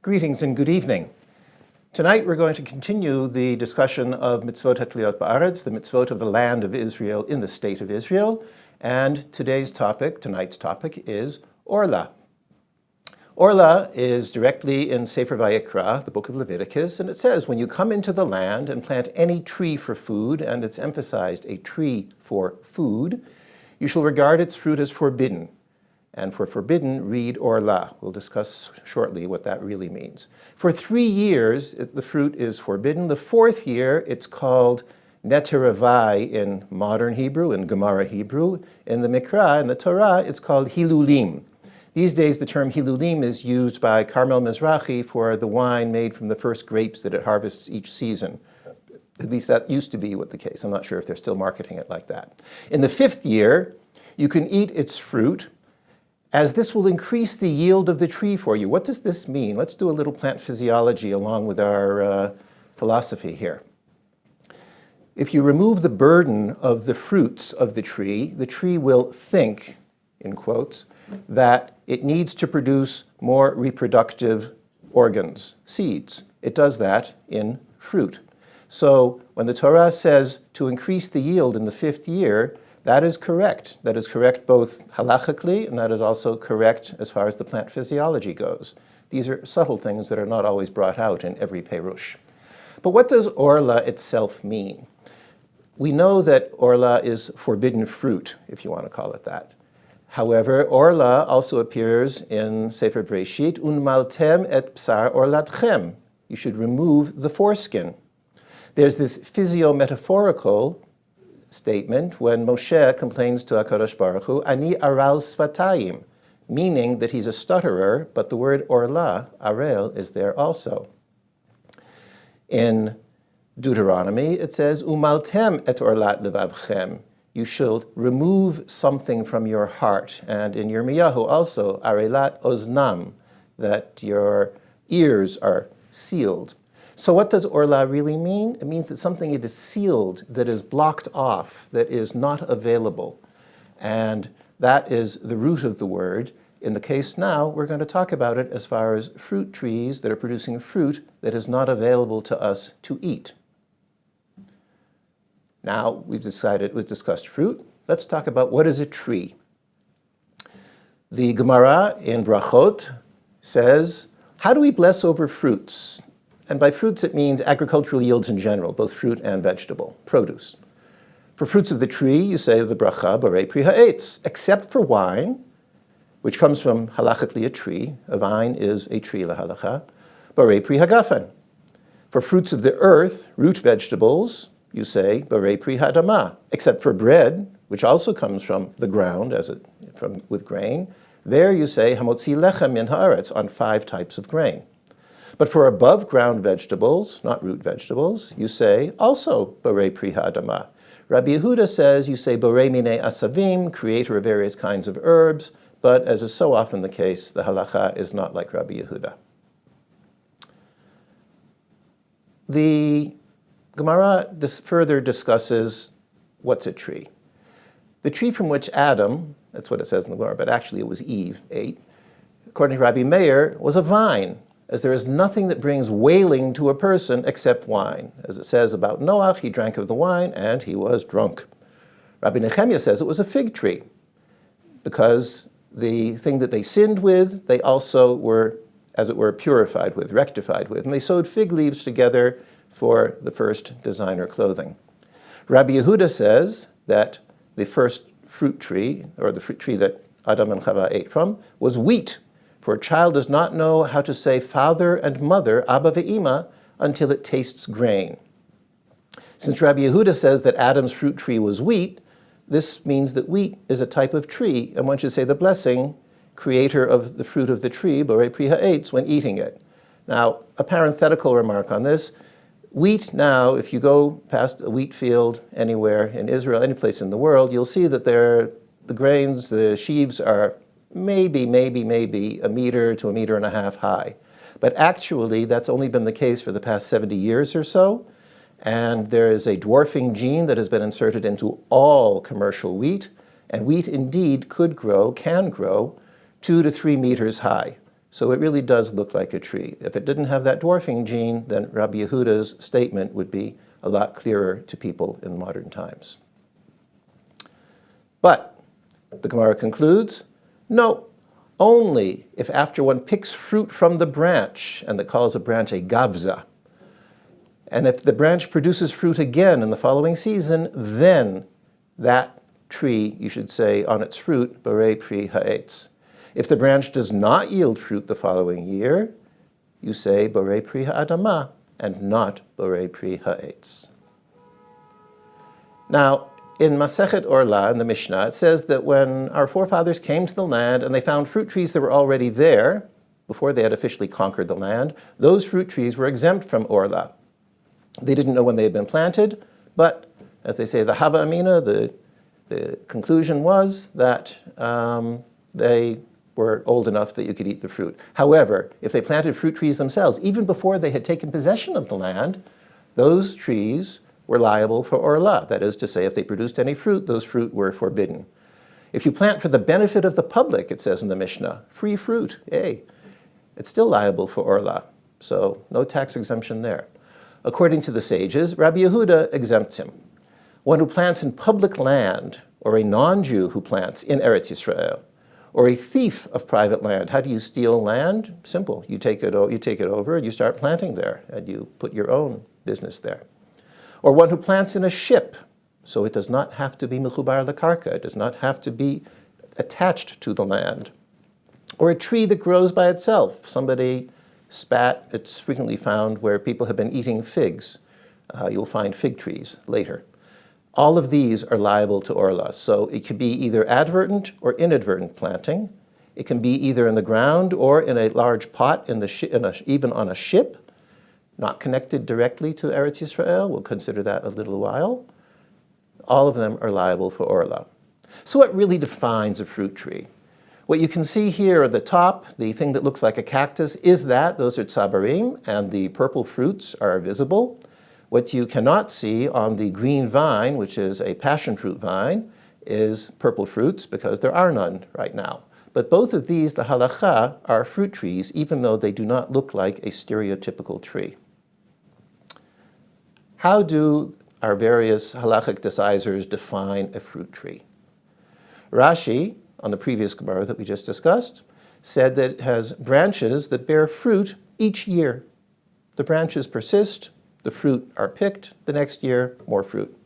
Greetings and good evening. Tonight we're going to continue the discussion of Mitzvot Hatliot Ba'aretz, the Mitzvot of the land of Israel in the state of Israel. And tonight's topic is Orla. Orla is directly in Sefer Vayikra, the book of Leviticus, and it says, when you come into the land and plant any tree for food, and it's emphasized a tree for food, you shall regard its fruit as forbidden. And for forbidden, read Orla. We'll discuss shortly what that really means. For 3 years, the fruit is forbidden. The 4th year, it's called neteravai in modern Hebrew, in Gemara Hebrew. In the Mikra, in the Torah, it's called hilulim. These days, the term hilulim is used by Carmel Mizrahi for the wine made from the first grapes that it harvests each season. At least that used to be what the case. I'm not sure if they're still marketing it like that. In the 5th year, you can eat its fruit, as this will increase the yield of the tree for you. What does this mean? Let's do a little plant physiology along with our philosophy here. If you remove the burden of the fruits of the tree will think, in quotes, that it needs to produce more reproductive organs, seeds. It does that in fruit. So when the Torah says to increase the yield in the 5th year, that is correct. That is correct both halachically, and that is also correct as far as the plant physiology goes. These are subtle things that are not always brought out in every perush. But what does Orla itself mean? We know that Orla is forbidden fruit, if you want to call it that. However, Orla also appears in Sefer Breshit, Unmaltem et psar orlatchem. You should remove the foreskin. There's this physio-metaphorical statement when Moshe complains to HaKadosh Baruch Hu, Ani aral svatayim, meaning that he's a stutterer, but the word orla, arel, is there also. In Deuteronomy, it says, Umaltem et orlat levavchem, you shall remove something from your heart. And in Yirmiyahu also, arelat oznam, that your ears are sealed. So what does Orla really mean? It means that something that is sealed, that is blocked off, that is not available. And that is the root of the word. In the case now, we're going to talk about it as far as fruit trees that are producing fruit that is not available to us to eat. Now we've discussed fruit. Let's talk about what is a tree. The Gemara in Brachot says, how do we bless over fruits? And by fruits, it means agricultural yields in general, both fruit and vegetable, produce. For fruits of the tree, you say the bracha, borei pri ha'etz, except for wine, which comes from halachically a tree. A vine is a tree, la halacha, borei pri hagafen. For fruits of the earth, root vegetables, you say borei pri ha'adama, except for bread, which also comes from the ground, with grain. There you say hamotzi lechem min haaretz, on 5 types of grain. But for above ground vegetables, not root vegetables, you say also borei pri ha'adama. Rabbi Yehuda says you say borei minei asavim, creator of various kinds of herbs, but as is so often the case, the halacha is not like Rabbi Yehuda. The Gemara further discusses what's a tree. The tree from which Adam, that's what it says in the Gemara, but actually it was Eve, ate, according to Rabbi Meir, was a vine, as there is nothing that brings wailing to a person except wine. As it says about Noach, he drank of the wine and he was drunk. Rabbi Nehemiah says it was a fig tree, because the thing that they sinned with, they also were, as it were, purified with, rectified with, and they sewed fig leaves together for the first designer clothing. Rabbi Yehuda says that the first fruit tree, or the fruit tree that Adam and Chava ate from, was wheat. For a child does not know how to say father and mother, Abba ve'ima, until it tastes grain. Since Rabbi Yehuda says that Adam's fruit tree was wheat, this means that wheat is a type of tree, and one should say the blessing, creator of the fruit of the tree, borei pri ha'etz, when eating it. Now, a parenthetical remark on this. Wheat now, if you go past a wheat field anywhere in Israel, any place in the world, you'll see that the grains, the sheaves are maybe 1 meter to 1.5 meters high. But actually, that's only been the case for the past 70 years or so. And there is a dwarfing gene that has been inserted into all commercial wheat. And wheat indeed can grow 2 to 3 meters high. So it really does look like a tree. If it didn't have that dwarfing gene, then Rabbi Yehuda's statement would be a lot clearer to people in modern times. But the Gemara concludes, no, only if after one picks fruit from the branch, and that calls a branch a gavza, and if the branch produces fruit again in the following season, then that tree, you should say on its fruit, borei pri ha'etz. If the branch does not yield fruit the following year, you say borei pri ha'adama, and not borei pri ha'etz. Now, in Masechet Orla, in the Mishnah, it says that when our forefathers came to the land and they found fruit trees that were already there, before they had officially conquered the land, those fruit trees were exempt from Orla. They didn't know when they had been planted, but as they say, the Hava Amina, the conclusion was that they were old enough that you could eat the fruit. However, if they planted fruit trees themselves, even before they had taken possession of the land, those trees were liable for Orla. That is to say, if they produced any fruit, those fruit were forbidden. If you plant for the benefit of the public, it says in the Mishnah, free fruit, hey, it's still liable for Orla. So no tax exemption there. According to the sages, Rabbi Yehuda exempts him. One who plants in public land, or a non-Jew who plants in Eretz Yisrael, or a thief of private land. How do you steal land? Simple. You take it over and you start planting there, and you put your own business there. Or one who plants in a ship, so it does not have to be mechubar lekarka, it does not have to be attached to the land. Or a tree that grows by itself. Somebody spat, it's frequently found where people have been eating figs. You'll find fig trees later. All of these are liable to Orla. So it could be either advertent or inadvertent planting. It can be either in the ground or in a large pot, even on a ship, not connected directly to Eretz Yisrael. We'll consider that a little while. All of them are liable for Orla. So what really defines a fruit tree? What you can see here at the top, the thing that looks like a cactus, is that. Those are tzabarim, and the purple fruits are visible. What you cannot see on the green vine, which is a passion fruit vine, is purple fruits, because there are none right now. But both of these, the halacha, are fruit trees, even though they do not look like a stereotypical tree. How do our various halachic decisors define a fruit tree? Rashi, on the previous Gemara that we just discussed, said that it has branches that bear fruit each year. The branches persist, the fruit are picked, the next year, more fruit.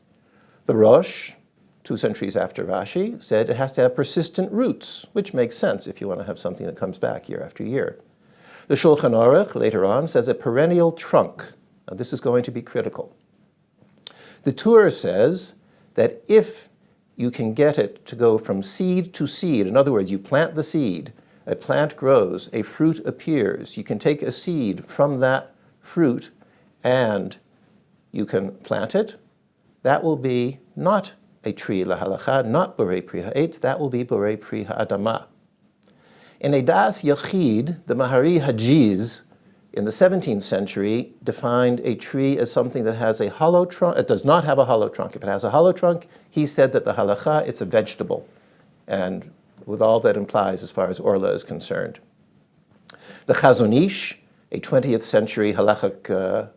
The Rosh, 2 centuries after Rashi, said it has to have persistent roots, which makes sense if you want to have something that comes back year after year. The Shulchan Aruch, later on, says a perennial trunk. Now, this is going to be critical. The Tur says that if you can get it to go from seed to seed, in other words, you plant the seed, a plant grows, a fruit appears, you can take a seed from that fruit and you can plant it, that will be not a tree lahalacha, not borei pri ha'etz, that will be borei pri ha'adama. In a das yachid, the Mahari Hajiz in the 17th century defined a tree as something that has a hollow trunk. It does not have a hollow trunk. If it has a hollow trunk, he said that the halacha, it's a vegetable, and with all that implies as far as Orla is concerned. The Chazon Ish, a 20th century halachic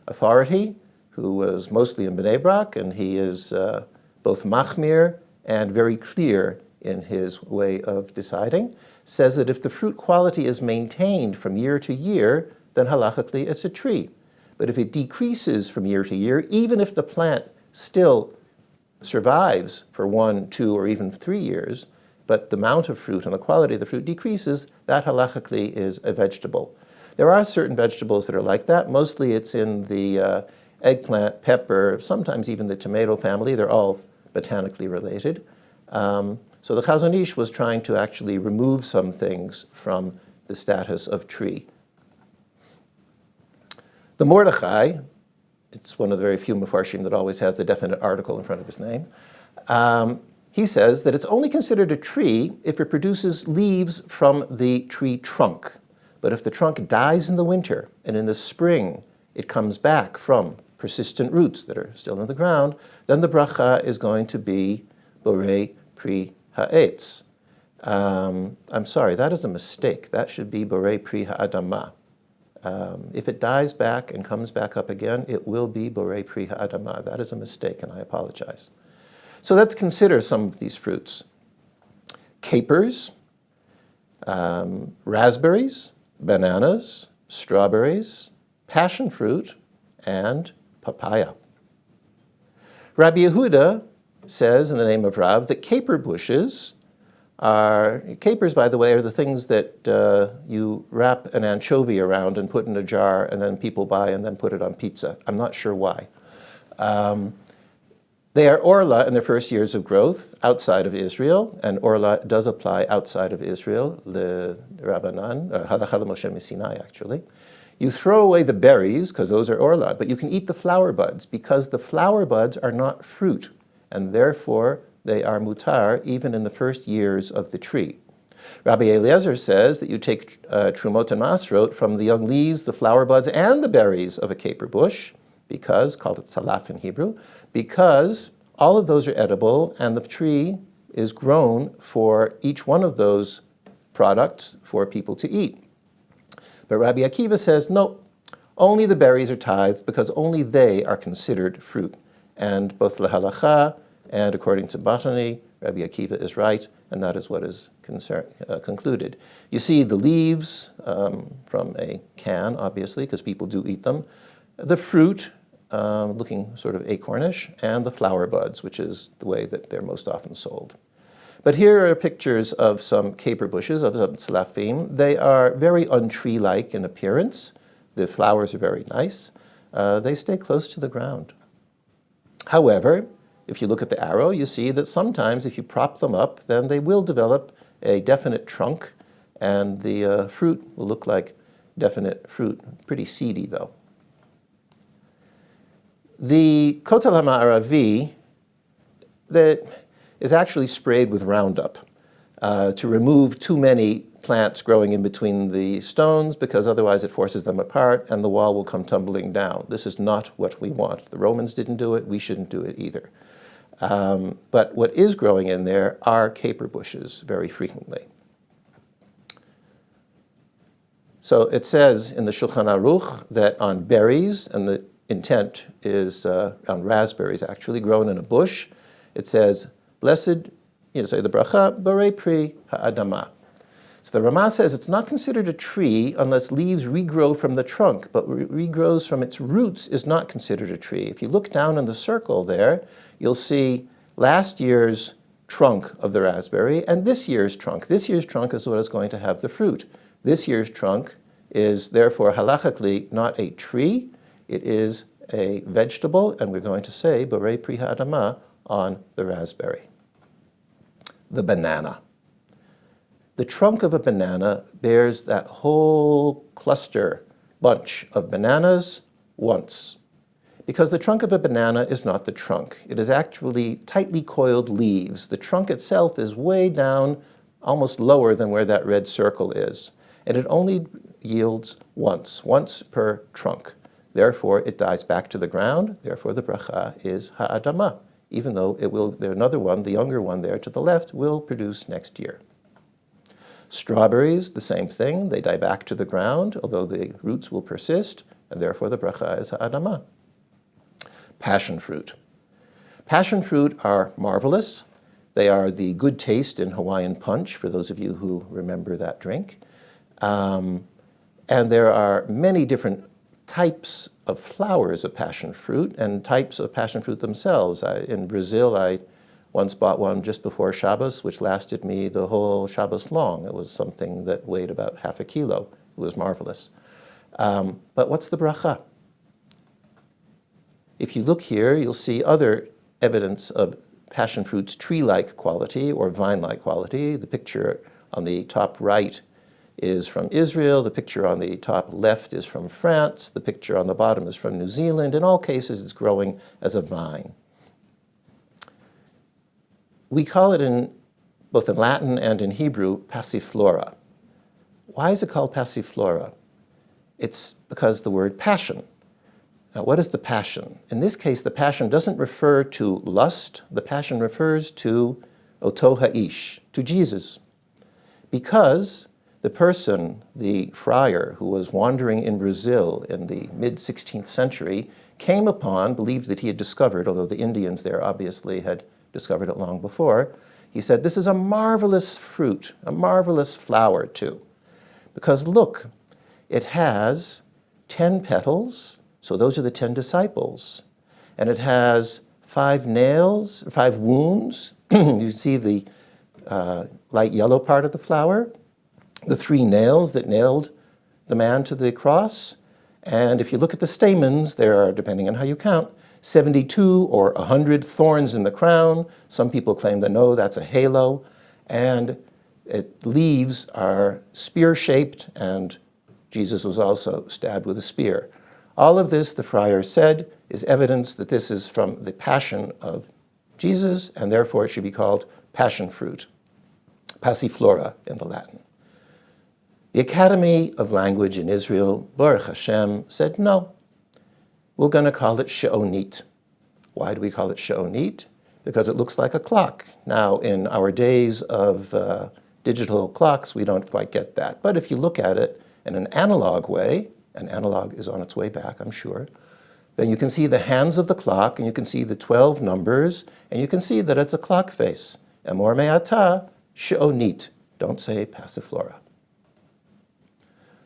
authority, who was mostly in Bnei Brak, and he is both machmir and very clear in his way of deciding, says that if the fruit quality is maintained from year to year, then halachically it's a tree. But if it decreases from year to year, even if the plant still survives for 1, 2, or even 3 years, but the amount of fruit and the quality of the fruit decreases, that halachically is a vegetable. There are certain vegetables that are like that. Mostly it's in the eggplant, pepper, sometimes even the tomato family. They're all botanically related. So the Chazon Ish was trying to actually remove some things from the status of tree. The Mordechai, it's one of the very few Mefarshim that always has a definite article in front of his name, he says that it's only considered a tree if it produces leaves from the tree trunk. But if the trunk dies in the winter and in the spring it comes back from persistent roots that are still in the ground, then the bracha is going to be borei pri ha'etz. I'm sorry, that is a mistake. That should be borei pri ha'adama. If it dies back and comes back up again, it will be borei pri ha'adama. That is a mistake, and I apologize. So let's consider some of these fruits. Capers, raspberries, bananas, strawberries, passion fruit, and papaya. Rabbi Yehuda says in the name of Rav that caper bushes capers, by the way, are the things that you wrap an anchovy around and put in a jar and then people buy and then put it on pizza. I'm not sure why. They are Orla in their first years of growth outside of Israel, and Orla does apply outside of Israel, the Rabbanan, halacha Moshe Sinai actually. You throw away the berries, because those are Orla, but you can eat the flower buds, because the flower buds are not fruit, and therefore they are mutar even in the first years of the tree. Rabbi Eliezer says that you take trumot and masrot from the young leaves, the flower buds, and the berries of a caper bush, because, called it salaf in Hebrew, because all of those are edible and the tree is grown for each one of those products for people to eat. But Rabbi Akiva says, no, only the berries are tithed because only they are considered fruit. And both lahalacha and according to botany, Rabbi Akiva is right, and that is what is concluded. You see the leaves from a can, obviously, because people do eat them. The fruit, looking sort of acornish, and the flower buds, which is the way that they're most often sold. But here are pictures of some caper bushes, of some tzlafim. They are very untree-like in appearance. The flowers are very nice. They stay close to the ground. However, if you look at the arrow, you see that sometimes if you prop them up, then they will develop a definite trunk, and the fruit will look like definite fruit. Pretty seedy, though. The Kotel HaMa'aravi that is actually sprayed with Roundup to remove too many plants growing in between the stones, because otherwise it forces them apart and the wall will come tumbling down. This is not what we want. The Romans didn't do it. We shouldn't do it either. But what is growing in there are caper bushes very frequently. So it says in the Shulchan Aruch that on berries, and the intent is on raspberries actually, grown in a bush, it says, blessed, say the bracha, borei pri ha'adama. So the Ramah says it's not considered a tree unless leaves regrow from the trunk, but regrows from its roots is not considered a tree. If you look down in the circle there, you'll see last year's trunk of the raspberry and this year's trunk. This year's trunk is what is going to have the fruit. This year's trunk is therefore halachically not a tree, it is a vegetable, and we're going to say borei pri ha'adama on the raspberry. The banana. The trunk of a banana bears that whole cluster, bunch of bananas once. Because the trunk of a banana is not the trunk. It is actually tightly coiled leaves. The trunk itself is way down, almost lower than where that red circle is. And it only yields once per trunk. Therefore, it dies back to the ground. Therefore, the bracha is ha'adama, even though it will, there another one, the younger one there to the left, will produce next year. Strawberries, the same thing. They die back to the ground, although the roots will persist, and therefore the bracha is ha'adama. Passion fruit. Passion fruit are marvelous. They are the good taste in Hawaiian punch, for those of you who remember that drink. And there are many different types of flowers of passion fruit and types of passion fruit themselves. In Brazil, I once bought one just before Shabbos, which lasted me the whole Shabbos long. It was something that weighed about half a kilo. It was marvelous. But what's the bracha? If you look here, you'll see other evidence of passion fruit's tree-like quality or vine-like quality. The picture on the top right is from Israel. The picture on the top left is from France. The picture on the bottom is from New Zealand. In all cases, it's growing as a vine. We call it both in Latin and in Hebrew, passiflora. Why is it called passiflora? It's because the word passion. Now, what is the passion? In this case, the passion doesn't refer to lust. The passion refers to oto ha'ish, to Jesus. because the person, the friar who was wandering in Brazil in the mid-16th century, came upon, believed that he had discovered, although the Indians there obviously had discovered it long before, he said, this is a marvelous fruit, a marvelous flower too. Because look, it has 10 petals, so those are the 10 disciples. And it has 5 nails, 5 wounds. You see the light yellow part of the flower, the 3 nails that nailed the man to the cross. And if you look at the stamens, there are, depending on how you count, 72 or 100 thorns in the crown. Some people claim that no, that's a halo. And leaves are spear-shaped, and Jesus was also stabbed with a spear. All of this, the friar said, is evidence that this is from the passion of Jesus, and therefore it should be called passion fruit, passiflora in the Latin. The Academy of Language in Israel, Baruch Hashem, said no. We're going to call it she'onit. Why do we call it she'onit? Because it looks like a clock. Now, in our days of digital clocks, we don't quite get that. But if you look at it in an analog way, and analog is on its way back, I'm sure, then you can see the hands of the clock, and you can see the 12 numbers, and you can see that it's a clock face. Emor me'ata she'onit. Don't say passiflora.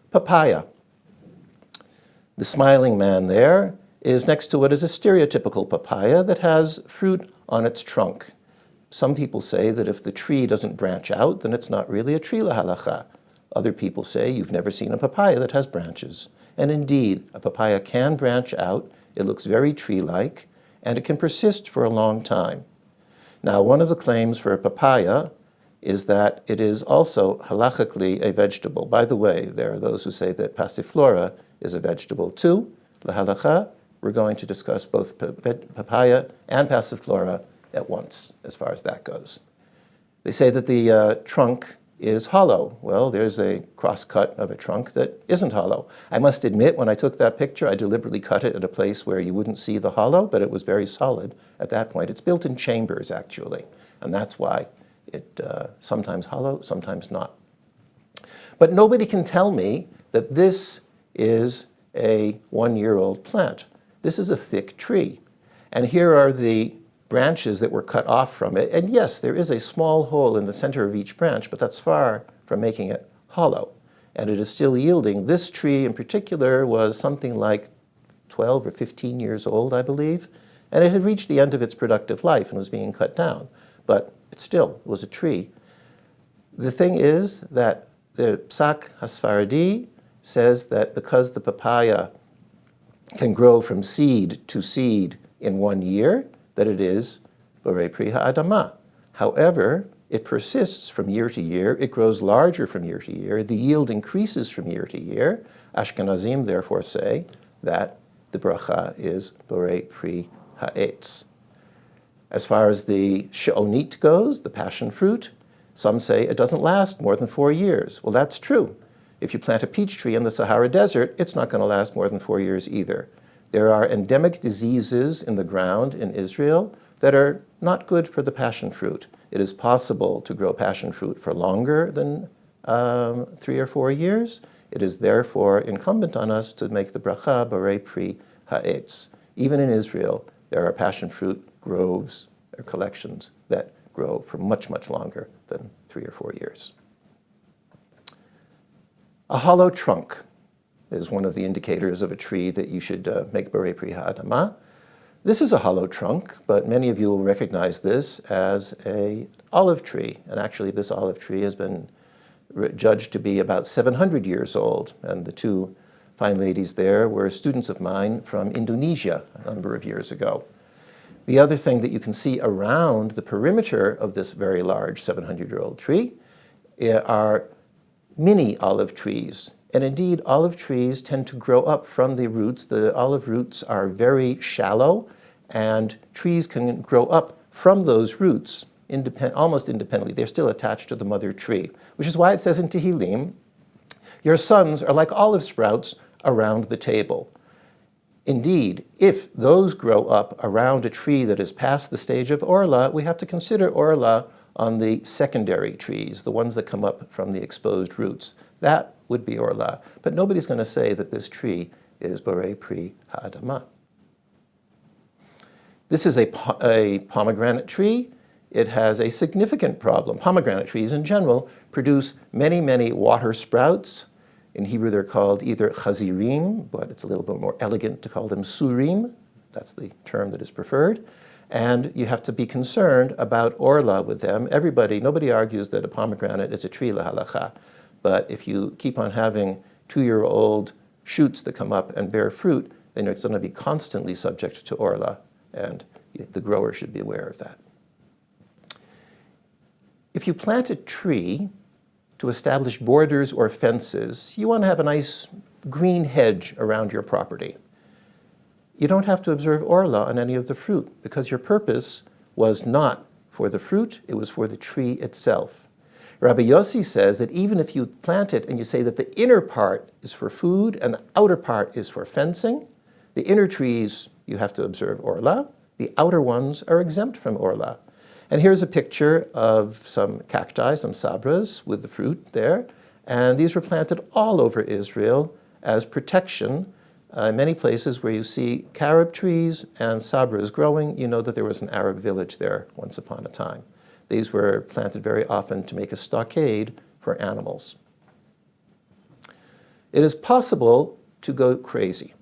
Papaya. The smiling man there is next to what is a stereotypical papaya that has fruit on its trunk. Some people say that if the tree doesn't branch out, then it's not really a tree halachic. Other people say you've never seen a papaya that has branches. And indeed, a papaya can branch out. It looks very tree-like, and it can persist for a long time. Now, one of the claims for a papaya is that it is also halachically a vegetable. By the way, there are those who say that passiflora is a vegetable too. L'halacha, we're going to discuss both papaya and passiflora at once, as far as that goes. They say that the trunk is hollow. Well, there's a cross-cut of a trunk that isn't hollow. I must admit, when I took that picture, I deliberately cut it at a place where you wouldn't see the hollow, but it was very solid at that point. It's built in chambers, actually, and that's why it sometimes hollow, sometimes not. But nobody can tell me that this is a 1-year-old plant. This is a thick tree. And here are the branches that were cut off from it. And yes, there is a small hole in the center of each branch, but that's far from making it hollow. And it is still yielding. This tree in particular was something like 12 or 15 years old, I believe. And it had reached the end of its productive life and was being cut down. But it still was a tree. The thing is that the Psak HaSfaradi says that because the papaya can grow from seed to seed in 1 year, that it is borei pri ha'adama. However, it persists from year to year. It grows larger from year to year. The yield increases from year to year. Ashkenazim therefore say that the bracha is borei pri ha'etz. As far as the she'onit goes, the passion fruit, some say it doesn't last more than 4 years. Well, that's true. If you plant a peach tree in the Sahara Desert, it's not going to last more than 4 years either. There are endemic diseases in the ground in Israel that are not good for the passion fruit. It is possible to grow passion fruit for longer than 3 or 4 years. It is therefore incumbent on us to make the bracha borei pri ha'etz. Even in Israel, there are passion fruit groves or collections that grow for much, much longer than 3 or 4 years. A hollow trunk is one of the indicators of a tree that you should make borei pri ha'adama. This is a hollow trunk, but many of you will recognize this as an olive tree. And actually, this olive tree has been judged to be about 700 years old. And the 2 fine ladies there were students of mine from Indonesia a number of years ago. The other thing that you can see around the perimeter of this very large 700-year-old tree are mini olive trees. And indeed, olive trees tend to grow up from the roots. The olive roots are very shallow, and trees can grow up from those roots almost independently. They're still attached to the mother tree, which is why it says in Tehillim, your sons are like olive sprouts around the table. Indeed, if those grow up around a tree that is past the stage of Orla, we have to consider Orla on the secondary trees, the ones that come up from the exposed roots. That would be Orla. But nobody's going to say that this tree is Borei Pri Ha'adama. This is a pomegranate tree. It has a significant problem. Pomegranate trees in general produce many, many water sprouts. In Hebrew they're called either chazirim, but it's a little bit more elegant to call them surim. That's the term that is preferred. And you have to be concerned about Orla with them. Nobody argues that a pomegranate is a tree lahalacha. But if you keep on having 2-year-old shoots that come up and bear fruit, then it's going to be constantly subject to Orla. And the grower should be aware of that. If you plant a tree to establish borders or fences, you want to have a nice green hedge around your property. You don't have to observe Orla on any of the fruit because your purpose was not for the fruit, it was for the tree itself. Rabbi Yossi says that even if you plant it and you say that the inner part is for food and the outer part is for fencing, the inner trees you have to observe Orla, the outer ones are exempt from Orla. And here's a picture of some cacti, some sabras with the fruit there, and these were planted all over Israel as protection. In many places where you see carob trees and sabras growing, you know that there was an Arab village there once upon a time. These were planted very often to make a stockade for animals. It is possible to go crazy.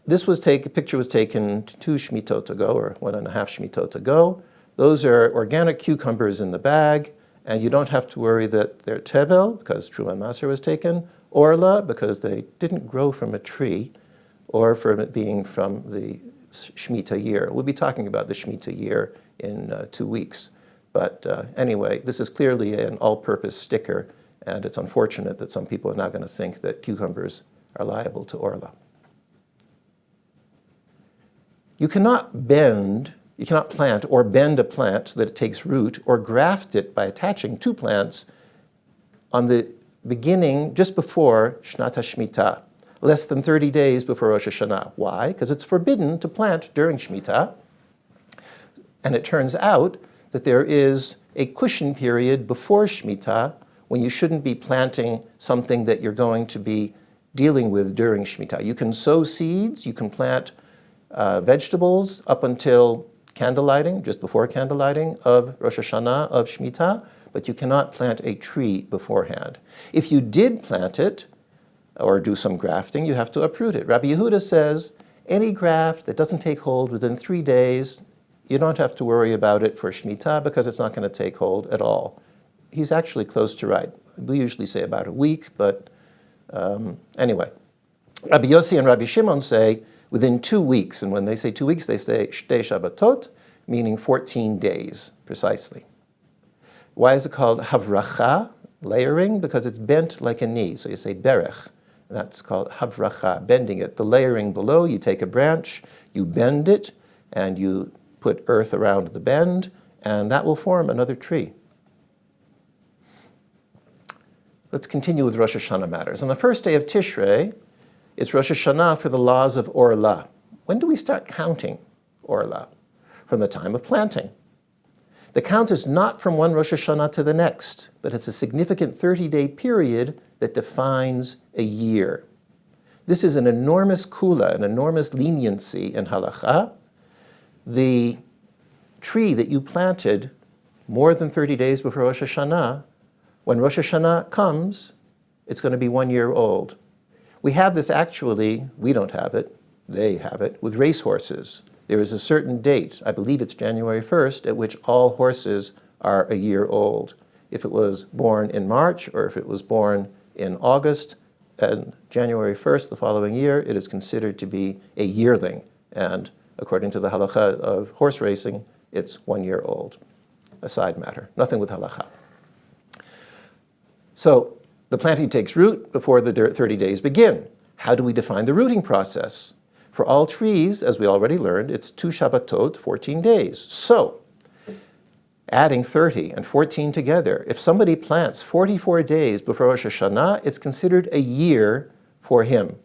A picture was taken 2 Shmitot ago, or 1.5 Shmitot ago. Those are organic cucumbers in the bag, and you don't have to worry that they're tevel, because Truma Maser was taken, Orla, because they didn't grow from a tree, or from it being from the Shemitah year. We'll be talking about the Shemitah year in 2 weeks. But anyway, this is clearly an all-purpose sticker, and it's unfortunate that some people are now going to think that cucumbers are liable to Orla. You cannot plant or bend a plant so that it takes root, or graft it by attaching 2 plants on the beginning, just before Shnat HaShemitah, less than 30 days before Rosh Hashanah. Why? Because it's forbidden to plant during Shemitah. And it turns out that there is a cushion period before Shemitah when you shouldn't be planting something that you're going to be dealing with during Shemitah. You can sow seeds, you can plant vegetables up until candlelighting, just before candlelighting of Rosh Hashanah, of Shemitah, but you cannot plant a tree beforehand. If you did plant it, or do some grafting, you have to uproot it. Rabbi Yehuda says, any graft that doesn't take hold within 3 days, you don't have to worry about it for Shemitah because it's not going to take hold at all. He's actually close to right. We usually say about a week, but anyway. Rabbi Yossi and Rabbi Shimon say within 2 weeks, and when they say 2 weeks, they say Shtei Shabbatot, meaning 14 days, precisely. Why is it called havracha, layering? Because it's bent like a knee. So you say berech, and that's called havracha, bending it. The layering below, you take a branch, you bend it, and you put earth around the bend, and that will form another tree. Let's continue with Rosh Hashanah matters. On the first day of Tishrei, it's Rosh Hashanah for the laws of Orla. When do we start counting Orla? From the time of planting. The count is not from one Rosh Hashanah to the next, but it's a significant 30-day period that defines a year. This is an enormous kula, an enormous leniency in halacha. The tree that you planted more than 30 days before Rosh Hashanah, when Rosh Hashanah comes, it's going to be 1 year old. We have this actually, we don't have it, they have it, with racehorses. There is a certain date, I believe it's January 1st, at which all horses are a year old. If it was born in March or if it was born in August, and January 1st the following year, it is considered to be a yearling. And according to the halacha of horse racing, it's 1 year old. A side matter, nothing with halacha. So the planting takes root before the 30 days begin. How do we define the rooting process? For all trees, as we already learned, it's 2 Shabbatot, 14 days. So, adding 30 and 14 together, if somebody plants 44 days before Rosh Hashanah, it's considered a year for him,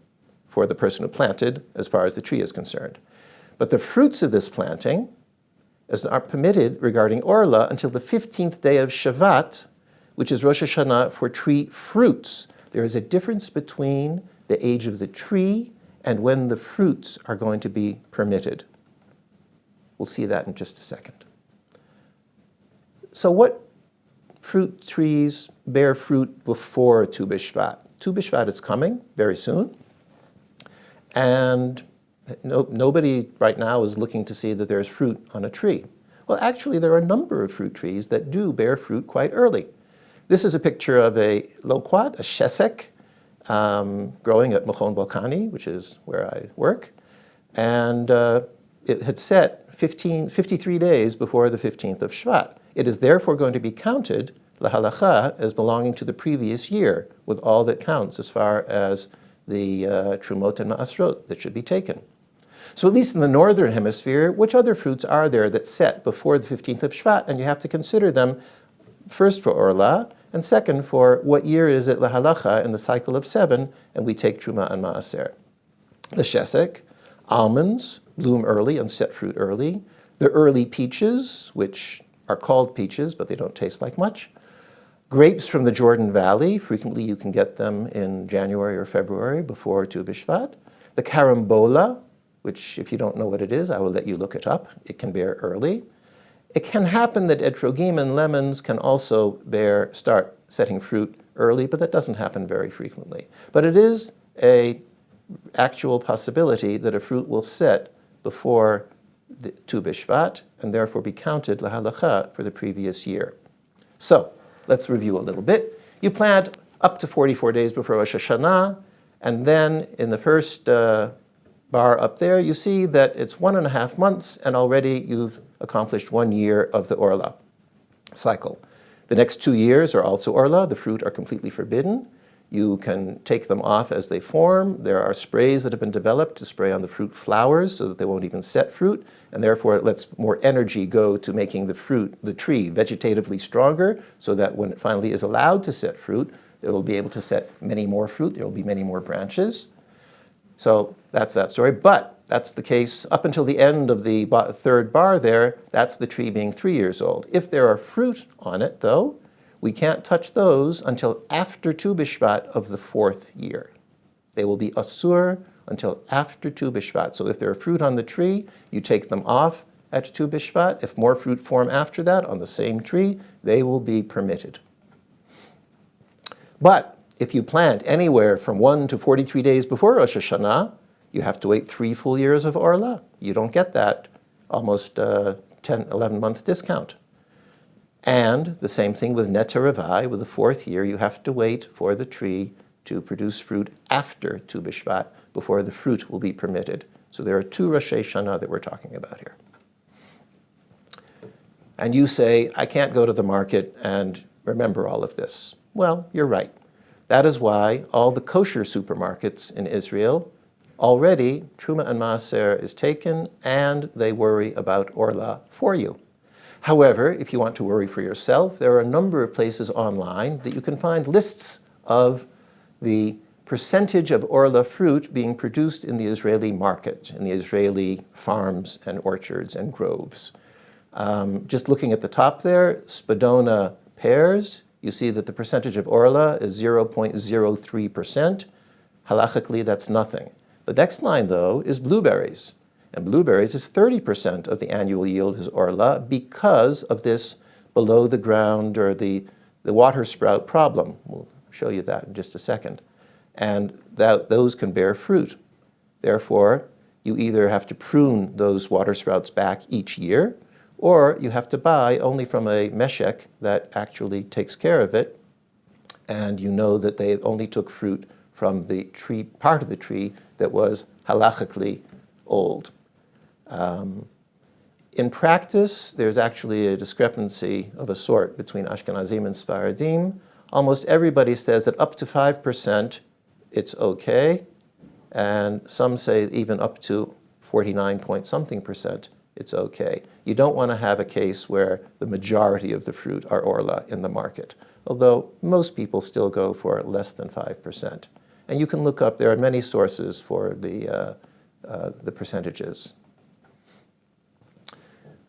for the person who planted, as far as the tree is concerned. But the fruits of this planting are permitted regarding Orla until the 15th day of Shavat, which is Rosh Hashanah for tree fruits. There is a difference between the age of the tree and when the fruits are going to be permitted. We'll see that in just a second. So what fruit trees bear fruit before Tu B'Shvat? Tu B'Shvat is coming very soon, and nobody right now is looking to see that there's fruit on a tree. Well, actually, there are a number of fruit trees that do bear fruit quite early. This is a picture of a loquat, a shesek, growing at Mechon Volcani, which is where I work. And it had set 53 days before the 15th of Shvat. It is therefore going to be counted, la halacha, as belonging to the previous year, with all that counts as far as the trumot and ma'asrot that should be taken. So at least in the northern hemisphere, which other fruits are there that set before the 15th of Shvat? And you have to consider them first for Orla, and second for what year is it lahalacha in the cycle of 7, and we take truma and maaser. The shesek, almonds, bloom early and set fruit early. The early peaches, which are called peaches, but they don't taste like much. Grapes from the Jordan Valley, frequently you can get them in January or February before Tu B'Shvat. The carambola, which if you don't know what it is, I will let you look it up. It can bear early. It can happen that etrogim and lemons can also start setting fruit early, but that doesn't happen very frequently. But it is an actual possibility that a fruit will set before Tu B'Shvat and therefore be counted lahalacha for the previous year. So let's review a little bit. You plant up to 44 days before Rosh Hashanah, and then in the first bar up there, you see that it's 1.5 months, and already you've accomplished 1 year of the Orla cycle. The next 2 years are also Orla. The fruit are completely forbidden. You can take them off as they form. There are sprays that have been developed to spray on the fruit flowers so that they won't even set fruit, and therefore it lets more energy go to making the tree, vegetatively stronger, so that when it finally is allowed to set fruit, it will be able to set many more fruit. There will be many more branches. So that's that story. But that's the case up until the end of the third bar there. That's the tree being 3 years old. If there are fruit on it, though, we can't touch those until after Tu B'Shvat of the 4th year. They will be asur until after Tu B'Shvat. So if there are fruit on the tree, you take them off at Tu B'Shvat. If more fruit form after that on the same tree, they will be permitted. But if you plant anywhere from 1 to 43 days before Rosh Hashanah, you have to wait 3 full years of Orla. You don't get that almost 10, 11-month discount. And the same thing with Netarevai, with the 4th year, you have to wait for the tree to produce fruit after Tu B'Shvat before the fruit will be permitted. So there are 2 Rosh Hashanah that we're talking about here. And you say, I can't go to the market and remember all of this. Well, you're right. That is why all the kosher supermarkets in Israel already, Truma and Maaser is taken, and they worry about Orla for you. However, if you want to worry for yourself, there are a number of places online that you can find lists of the percentage of Orla fruit being produced in the Israeli market, in the Israeli farms and orchards and groves. Just looking at the top there, Spadona pears, you see that the percentage of Orla is 0.03%. Halachically, that's nothing. The next line, though, is blueberries. And blueberries is 30% of the annual yield is Orla because of this below the ground or the water sprout problem. We'll show you that in just a second. And those can bear fruit. Therefore, you either have to prune those water sprouts back each year, or you have to buy only from a meshek that actually takes care of it, and you know that they only took fruit from the tree, part of the tree that was halachically old. In practice, there's actually a discrepancy of a sort between Ashkenazim and Sfaradim. Almost everybody says that up to 5% it's okay, and some say even up to 49 point something percent it's okay. You don't want to have a case where the majority of the fruit are Orla in the market, although most people still go for less than 5%. And you can look up, there are many sources for the percentages.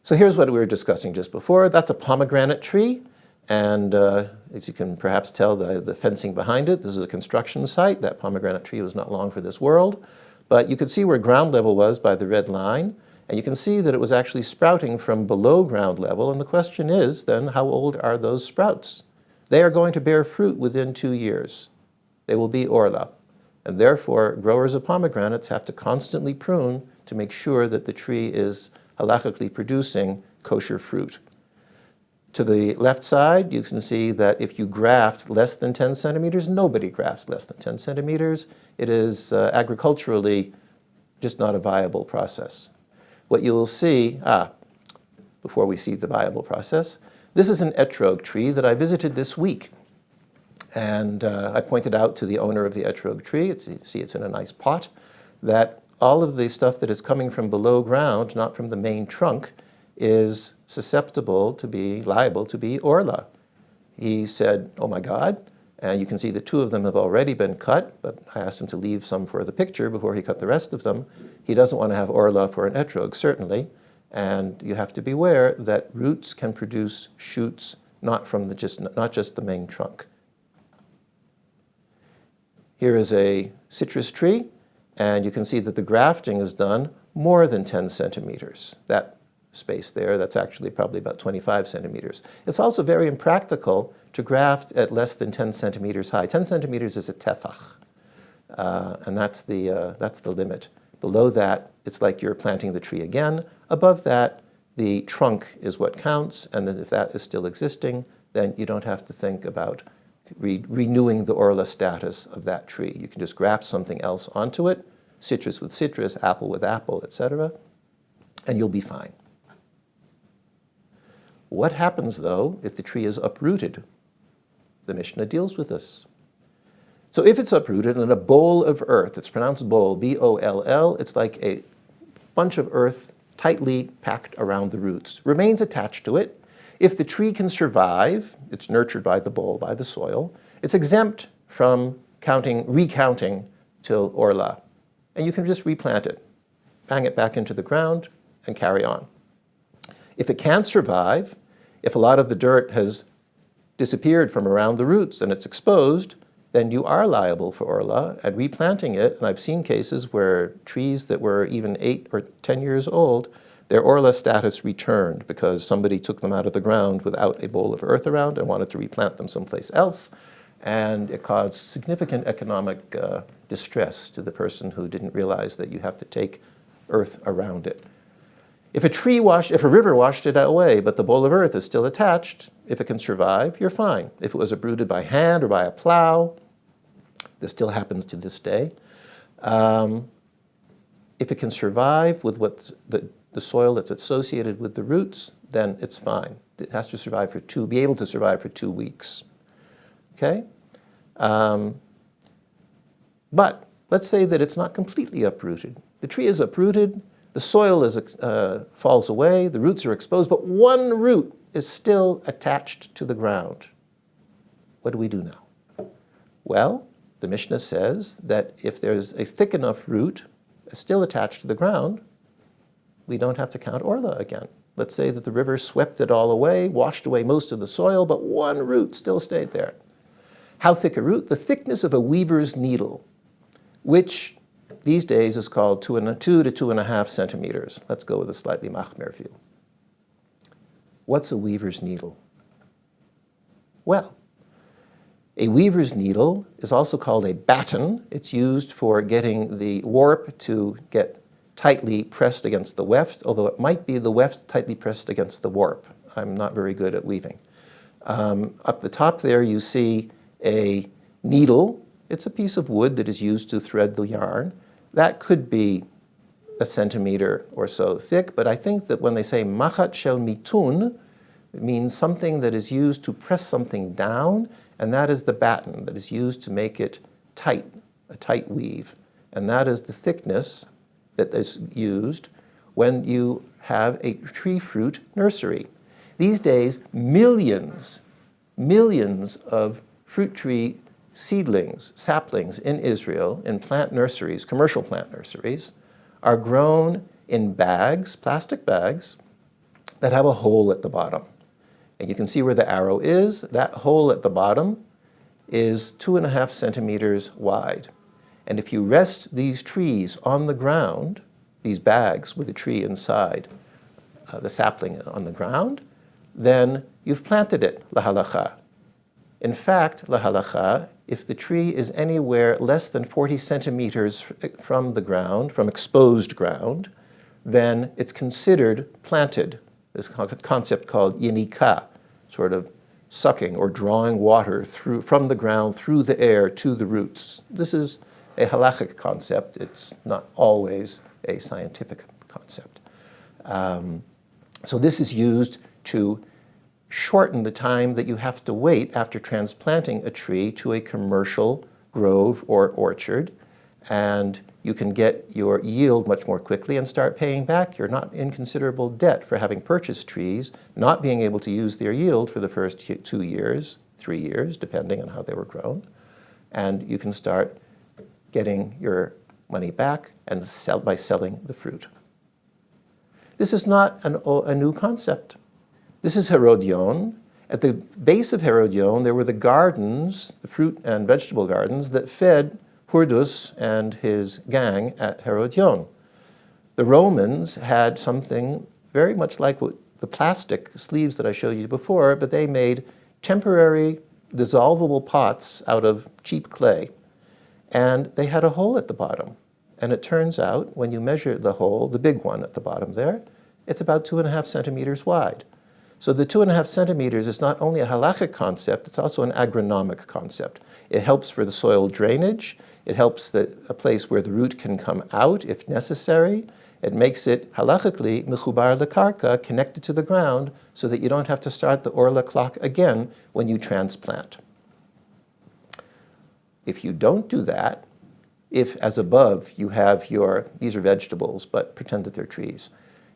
So here's what we were discussing just before. That's a pomegranate tree. And as you can perhaps tell, the fencing behind it, this is a construction site. That pomegranate tree was not long for this world. But you could see where ground level was by the red line. And you can see that it was actually sprouting from below ground level. And the question is then, how old are those sprouts? They are going to bear fruit within 2 years. They will be Orla. And therefore, growers of pomegranates have to constantly prune to make sure that the tree is halachically producing kosher fruit. To the left side, you can see that if you graft less than 10 centimeters, nobody grafts less than 10 centimeters. It is agriculturally just not a viable process. What you will see, before we see the viable process, this is an etrog tree that I visited this week. And I pointed out to the owner of the etrog tree, you see it's in a nice pot, that all of the stuff that is coming from below ground, not from the main trunk, is susceptible to be, liable to be Orla. He said, oh my God, and you can see that 2 of them have already been cut, but I asked him to leave some for the picture before he cut the rest of them. He doesn't want to have Orla for an etrog, certainly, and you have to beware that roots can produce shoots not just the main trunk. Here is a citrus tree, and you can see that the grafting is done more than 10 centimeters. That space there, that's actually probably about 25 centimeters. It's also very impractical to graft at less than 10 centimeters high. 10 centimeters is a tefach, and that's the limit. Below that, it's like you're planting the tree again. Above that, the trunk is what counts, and then if that is still existing, then you don't have to think about renewing the Orla status of that tree. You can just graft something else onto it, citrus with citrus, apple with apple, etc., and you'll be fine. What happens, though, if the tree is uprooted? The Mishnah deals with this. So if it's uprooted in a bowl of earth, it's pronounced bowl, B-O-L-L, it's like a bunch of earth tightly packed around the roots, remains attached to it. If the tree can survive, it's nurtured by the bowl, by the soil, it's exempt from recounting till Orla. And you can just replant it, bang it back into the ground, and carry on. If it can't survive, if a lot of the dirt has disappeared from around the roots and it's exposed, then you are liable for Orla and replanting it. And I've seen cases where trees that were even 8 or 10 years old, their Orla status returned because somebody took them out of the ground without a bowl of earth around and wanted to replant them someplace else. And it caused significant economic distress to the person who didn't realize that you have to take earth around it. If a river washed it away, but the bowl of earth is still attached, if it can survive, you're fine. If it was uprooted by hand or by a plow, this still happens to this day. If it can survive with the soil that's associated with the roots, then it's fine. It has to be able to survive for 2 weeks. Okay? But let's say that it's not completely uprooted. The tree is uprooted, the soil falls away, the roots are exposed, but one root is still attached to the ground. What do we do now? Well, the Mishnah says that if there's a thick enough root still attached to the ground, we don't have to count Orla again. Let's say that the river swept it all away, washed away most of the soil, but one root still stayed there. How thick a root? The thickness of a weaver's needle, which these days is called 2 to 2.5 centimeters. Let's go with a slightly machmer view. What's a weaver's needle? Well, a weaver's needle is also called a batten. It's used for getting the warp to get tightly pressed against the weft, although it might be the weft tightly pressed against the warp. I'm not very good at weaving. Up the top there you see a needle. It's a piece of wood that is used to thread the yarn. That could be a centimeter or so thick, but I think that when they say machat shel mitun, it means something that is used to press something down, and that is the batten that is used to make it tight, a tight weave. And that is the thickness that is used when you have a tree fruit nursery. These days, millions of fruit tree seedlings, saplings in Israel, in plant nurseries, commercial plant nurseries, are grown in bags, plastic bags, that have a hole at the bottom. And you can see where the arrow is. That hole at the bottom is 2.5 centimeters wide. And if you rest these trees on the ground, these bags with a tree inside, the sapling on the ground, then you've planted it, lahalacha. In fact, lahalacha, if the tree is anywhere less than 40 centimeters from the ground, from exposed ground, then it's considered planted. This concept called yinika, sort of sucking or drawing water from the ground through the air to the roots. This is a halachic concept. It's not always a scientific concept. So this is used to shorten the time that you have to wait after transplanting a tree to a commercial grove or orchard, and you can get your yield much more quickly and start paying back. You're not in considerable debt for having purchased trees, not being able to use their yield for the first 2 years, 3 years, depending on how they were grown, and you can start getting your money back and by selling the fruit. This is not a new concept. This is Herodion. At the base of Herodion, there were the gardens, the fruit and vegetable gardens, that fed Hurdus and his gang at Herodion. The Romans had something very much like the plastic sleeves that I showed you before, but they made temporary dissolvable pots out of cheap clay. And they had a hole at the bottom. And it turns out, when you measure the hole, the big one at the bottom there, it's about 2.5 centimeters wide. So the 2.5 centimeters is not only a halachic concept, it's also an agronomic concept. It helps for the soil drainage. It helps a place where the root can come out if necessary. It makes it halachically mechubar lekarka, connected to the ground, so that you don't have to start the Orla clock again when you transplant. If you don't do that, if as above you have these are vegetables, but pretend that they're trees.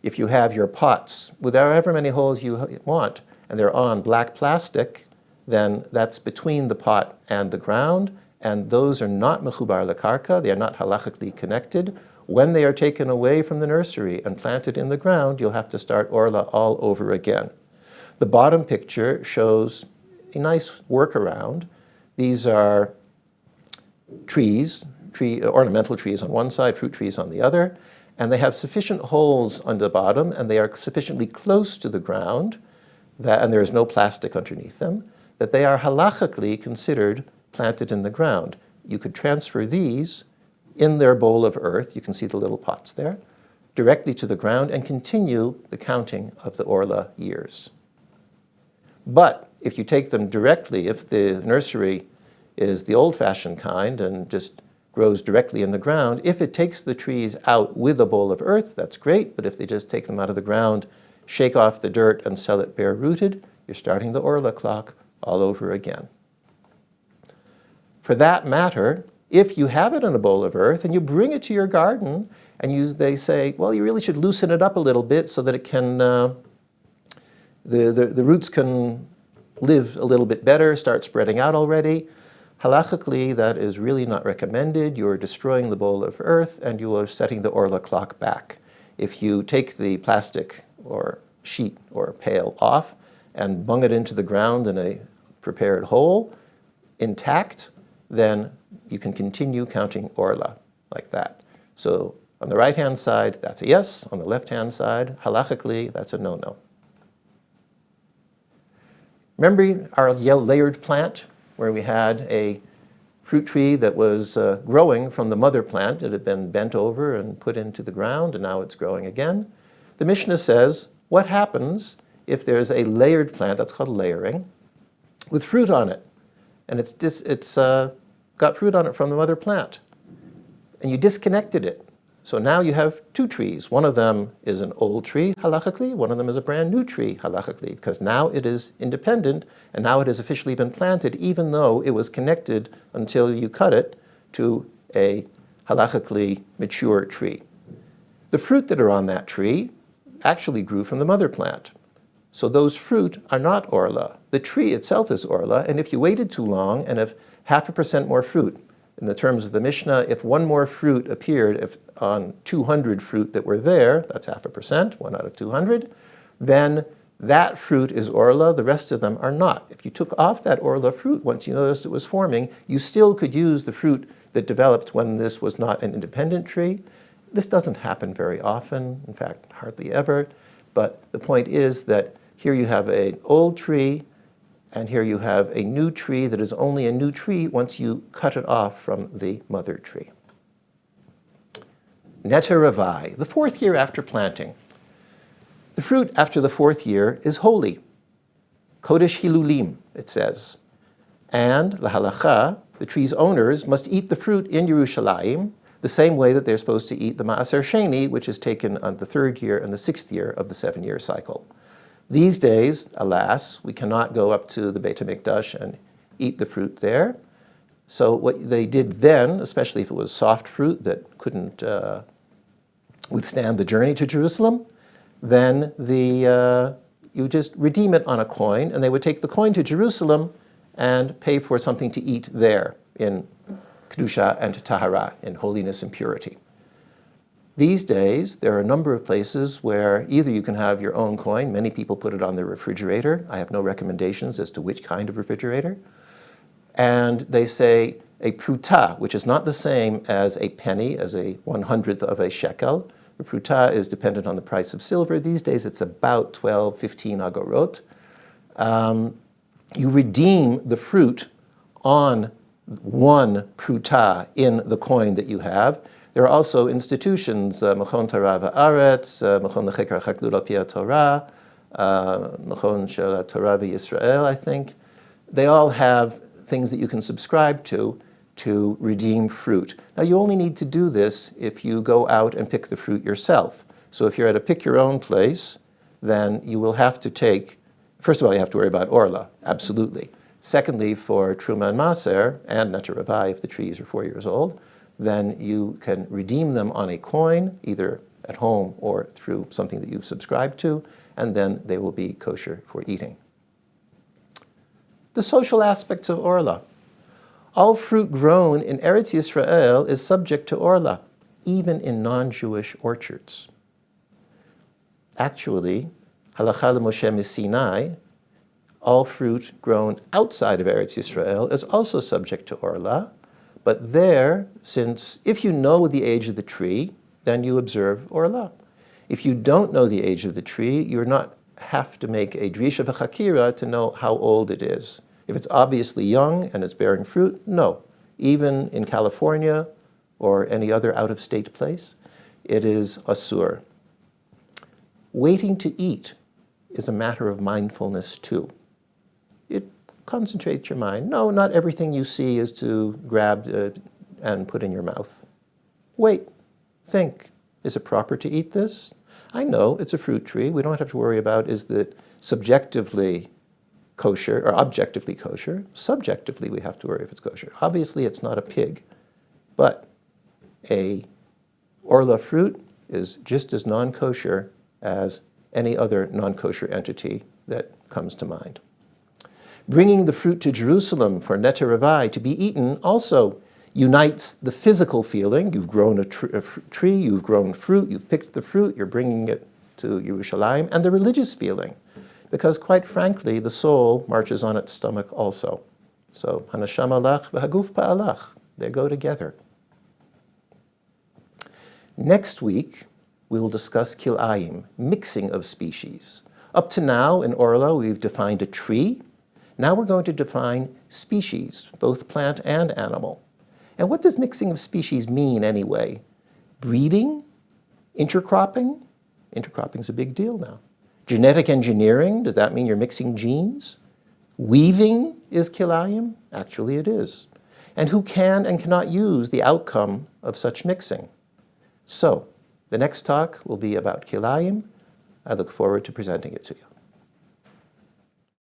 If you have your pots with however many holes you want, and they're on black plastic, then that's between the pot and the ground, and those are not mechubar lekarka, they are not halachically connected. When they are taken away from the nursery and planted in the ground, you'll have to start Orla all over again. The bottom picture shows a nice workaround. These are trees, ornamental trees on one side, fruit trees on the other, and they have sufficient holes on the bottom, and they are sufficiently close to the ground, and there is no plastic underneath them, that they are halachically considered planted in the ground. You could transfer these in their bowl of earth, you can see the little pots there, directly to the ground and continue the counting of the Orla years. But if you take them directly, if the nursery is the old-fashioned kind and just grows directly in the ground, if it takes the trees out with a bowl of earth, that's great, but if they just take them out of the ground, shake off the dirt and sell it bare-rooted, you're starting the Orla clock all over again. For that matter, if you have it in a bowl of earth and you bring it to your garden and they say, well, you really should loosen it up a little bit so that it can, the roots can live a little bit better, start spreading out already. Halachically, that is really not recommended. You are destroying the bowl of earth and you are setting the Orla clock back. If you take the plastic or sheet or pail off and bung it into the ground in a prepared hole, intact, then you can continue counting Orla like that. So on the right-hand side, that's a yes. On the left-hand side, halachically, that's a no-no. Remember our layered plant, where we had a fruit tree that was growing from the mother plant. It had been bent over and put into the ground, and now it's growing again. The Mishnah says, what happens if there's a layered plant, that's called layering, with fruit on it? And it's got fruit on it from the mother plant. And you disconnected it. So now you have two trees. One of them is an old tree, halachically. One of them is a brand new tree, halachically, because now it is independent, and now it has officially been planted, even though it was connected until you cut it to a halachically mature tree. The fruit that are on that tree actually grew from the mother plant. So those fruit are not Orla. The tree itself is Orla, and if you waited too long, and if 0.5% more fruit, in the terms of the Mishnah, if one more fruit appeared on 200 fruit that were there, that's 0.5%, 1 out of 200, then that fruit is Orla, the rest of them are not. If you took off that Orla fruit once you noticed it was forming, you still could use the fruit that developed when this was not an independent tree. This doesn't happen very often, in fact, hardly ever. But the point is that here you have an old tree, and here you have a new tree that is only a new tree once you cut it off from the mother tree. Neteravai, the fourth year after planting. The fruit after the fourth year is holy. Kodesh Hilulim, it says. And, lahalacha, the tree's owners must eat the fruit in Yerushalayim the same way that they're supposed to eat the Maaser Sheni, which is taken on the third year and the sixth year of the 7-year cycle. These days, alas, we cannot go up to the Beit HaMikdash and eat the fruit there. So what they did then, especially if it was soft fruit that couldn't withstand the journey to Jerusalem, then you just redeem it on a coin, and they would take the coin to Jerusalem and pay for something to eat there in Kedusha and Tahara, in holiness and purity. These days, there are a number of places where either you can have your own coin. Many people put it on their refrigerator. I have no recommendations as to which kind of refrigerator. And they say a pruta, which is not the same as a penny, as a 1/100th of a shekel. The pruta is dependent on the price of silver. These days, it's about 12, 15 agorot. You redeem the fruit on 1 pruta in the coin that you have. There are also institutions, Mechon Torah Va'aretz, Mechon Lecheker Chaklut Al Pi HaTorah, Mechon Shel Torah V'Yisrael, I think. They all have things that you can subscribe to redeem fruit. Now, you only need to do this if you go out and pick the fruit yourself. So if you're at a pick-your-own place, then you will have to take, first of all, you have to worry about Orla, absolutely. Secondly, for Truma and Maser, and Neteravai if the trees are 4 years old, then you can redeem them on a coin, either at home or through something that you've subscribed to, and then they will be kosher for eating. The social aspects of Orla. All fruit grown in Eretz Yisrael is subject to Orla, even in non-Jewish orchards. Actually, halacha l'Moshe Misinai, all fruit grown outside of Eretz Yisrael is also subject to Orla, but there, since if you know the age of the tree, then you observe Orla. If you don't know the age of the tree, you're not have to make a drisha v'chakira to know how old it is. If it's obviously young and it's bearing fruit, no. Even in California or any other out-of-state place, it is asur. Waiting to eat is a matter of mindfulness too. It concentrates your mind. No, not everything you see is to grab and put in your mouth. Wait, think, is it proper to eat this? I know it's a fruit tree. We don't have to worry about is it subjectively kosher or objectively kosher. Subjectively, we have to worry if it's kosher. Obviously, it's not a pig, but a Orla fruit is just as non-kosher as any other non-kosher entity that comes to mind. Bringing the fruit to Jerusalem for Neteravai to be eaten also unites the physical feeling. You've grown a tree, you've grown fruit, you've picked the fruit, you're bringing it to Yerushalayim, and the religious feeling. Because quite frankly, the soul marches on its stomach also. So, Hanasham alach v'haguf pa'alach. They go together. Next week, we will discuss kilayim, mixing of species. Up to now, in Orla, we've defined a tree. Now we're going to define species, both plant and animal. And what does mixing of species mean anyway? Breeding? Intercropping? Intercropping's a big deal now. Genetic engineering, does that mean you're mixing genes? Weaving is kilayim? Actually it is. And who can and cannot use the outcome of such mixing? So, the next talk will be about kilayim. I look forward to presenting it to you.